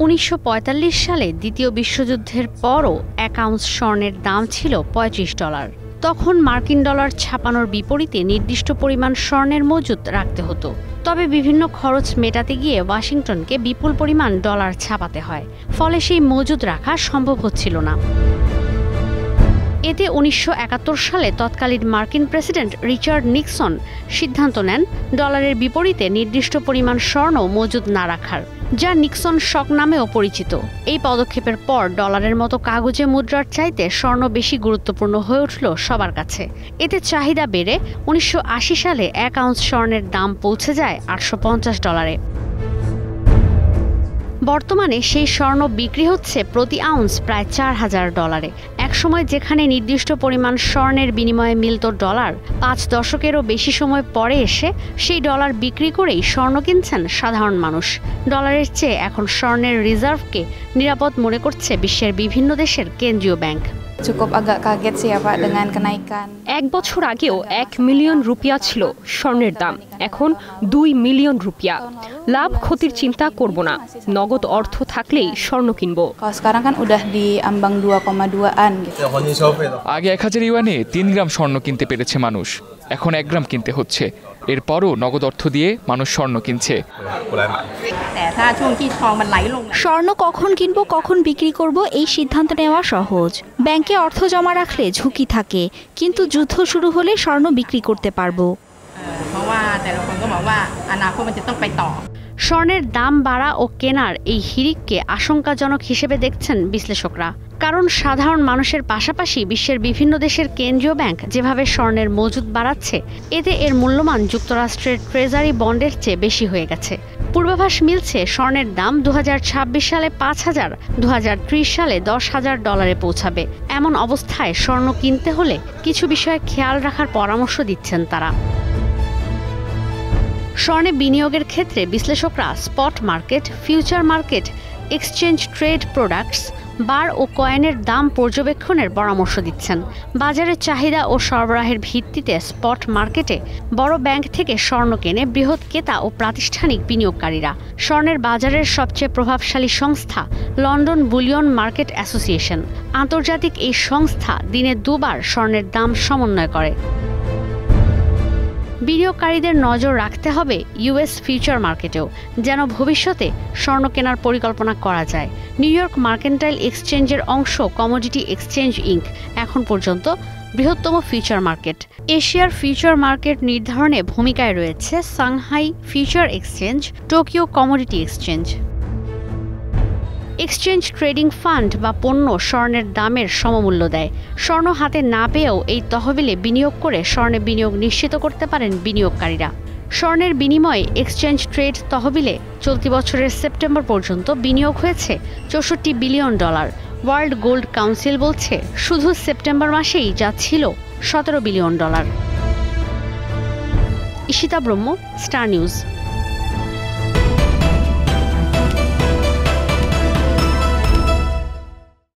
১৯৪৫ সালে দ্বিতীয় বিশ্বযুদ্ধের পরও ১ আউন্স স্বর্ণের দাম ছিল $৩৫। তখন মার্কিন ডলার ছাপানোর বিপরীতে নির্দিষ্ট পরিমাণ স্বর্ণের মজুত রাখতে হতো। তবে বিভিন্ন খরচ মেটাতে গিয়ে ওয়াশিংটনকে বিপুল পরিমাণ ডলার ছাপাতে হয়, ফলে সেই মজুত রাখা সম্ভব হচ্ছিল না। এতে ১৯৭১ সালে তৎকালীন মার্কিন প্রেসিডেন্ট রিচার্ড নিক্সন সিদ্ধান্ত নেন ডলারের বিপরীতে নির্দিষ্ট পরিমাণ স্বর্ণ মজুদ না রাখার, যা নিক্সন শক নামেও পরিচিত। এই পদক্ষেপের পর ডলারের মতো কাগজে মুদ্রার চাইতে স্বর্ণ বেশি গুরুত্বপূর্ণ হয়ে উঠল সবার কাছে। এতে চাহিদা বেড়ে ১৯৮০ সালে ১ আউন্স স্বর্ণের দাম পৌঁছে যায় $৮৫০। বর্তমানে সেই স্বর্ণ বিক্রি হচ্ছে প্রতি আউন্স প্রায় $৪,০০০। একসময় যেখানে নির্দিষ্ট পরিমাণ স্বর্ণের বিনিময়ে মিলত ডলার, ৫ দশকেরও বেশি সময় পরে এসে সেই ডলার বিক্রি করেই স্বর্ণ কিনছেন সাধারণ মানুষ। ডলারের চেয়ে এখন স্বর্ণের রিজার্ভকে নিরাপদ মনে করছে বিশ্বের বিভিন্ন দেশের কেন্দ্রীয় ব্যাংক। এক বছর আগেও ১ মিলিয়ন রুপিয়া ছিল স্বর্ণের দাম, এখন ২ মিলিয়ন রুপিয়া। লাভ ক্ষতির চিন্তা করব না, নগদ অর্থ থাকলেই স্বর্ণ কিনব। আগে ১,০০০ ইউয়ানে ৩ গ্রাম স্বর্ণ কিনতে পেরেছে মানুষ, এখন ১ গ্রাম কিনতে হচ্ছে। এরপরও নগদ অর্থ দিয়ে মানুষ স্বর্ণ কিনছে। স্বর্ণ কখন কিনব, কখন বিক্রি করব এই সিদ্ধান্ত নেওয়া সহজ। ব্যাংকে অর্থ জমা রাখলে ঝুঁকি থাকে, কিন্তু যুদ্ধ শুরু হলে স্বর্ণ বিক্রি করতে পারবো। স্বর্ণের দাম বাড়া ও কেনার এই হিড়িককে আশঙ্কাজনক হিসেবে দেখছেন বিশ্লেষকরা। কারণ সাধারণ মানুষের পাশাপাশি বিশ্বের বিভিন্ন দেশের কেন্দ্রীয় ব্যাংক যেভাবে স্বর্ণের মজুদ বাড়াচ্ছে, এতে এর মূল্যমান যুক্তরাষ্ট্রের ট্রেজারি বন্ডের চেয়ে বেশি হয়ে গেছে। পূর্বাভাস মিলছে স্বর্ণের দাম ২০২৬ সালে ৫,০০০, ২০৩০ সালে $১০,০০০ পৌঁছাবে। এমন অবস্থায় স্বর্ণ কিনতে হলে কিছু বিষয়ে খেয়াল রাখার পরামর্শ দিচ্ছেন তারা। স্বর্ণে বিনিয়োগের ক্ষেত্রে বিশ্লেষকরা spot market, future market, exchange trade products, bar ও কয়েনের দাম পর্যবেক্ষণের পরামর্শ দিচ্ছেন। বাজারের চাহিদা ও সরবরাহের ভিত্তিতে স্পট মার্কেটে বড় ব্যাংক থেকে স্বর্ণ কেনে বৃহৎ ক্রেতা ও প্রাতিষ্ঠানিক বিনিয়োগকারীরা। স্বর্ণের বাজারের সবচেয়ে প্রভাবশালী সংস্থা লন্ডন বুলিয়ন মার্কেট অ্যাসোসিয়েশন। আন্তর্জাতিক এই সংস্থা দিনে ২ বার স্বর্ণের দাম সমন্বয় করে। বিনিয়োগকারীদের নজর রাখতে হবে ইউএস ফিউচার মার্কেটেও, যেন ভবিষ্যতে স্বর্ণ কেনার পরিকল্পনা করা যায়। নিউ ইয়র্ক মার্কেন্টাইল এক্সচেঞ্জের অংশ কমোডিটি এক্সচেঞ্জ ইনক এখন পর্যন্ত বৃহত্তম ফিউচার মার্কেট। এশিয়ার ফিউচার মার্কেট নির্ধারণে ভূমিকায় রয়েছে Shanghai future exchange, Tokyo commodity exchange. Exchange trading fund বা পণ্য স্বর্ণের দামের সমমূল্য দেয়। স্বর্ণ হাতে না পেয়েও এই তহবিলে বিনিয়োগ করে স্বর্ণে বিনিয়োগ নিশ্চিত করতে পারেন বিনিয়োগকারীরা। স্বর্ণের বিনিময়ে এক্সচেঞ্জ ট্রেড তহবিলে চলতি বছরের সেপ্টেম্বর পর্যন্ত বিনিয়োগ হয়েছে $৬৪ বিলিয়ন। ওয়ার্ল্ড গোল্ড কাউন্সিল বলছে শুধু সেপ্টেম্বর মাসেই যা ছিল $১৭ বিলিয়ন। ঈশিতা ব্রহ্ম, স্টার নিউজ।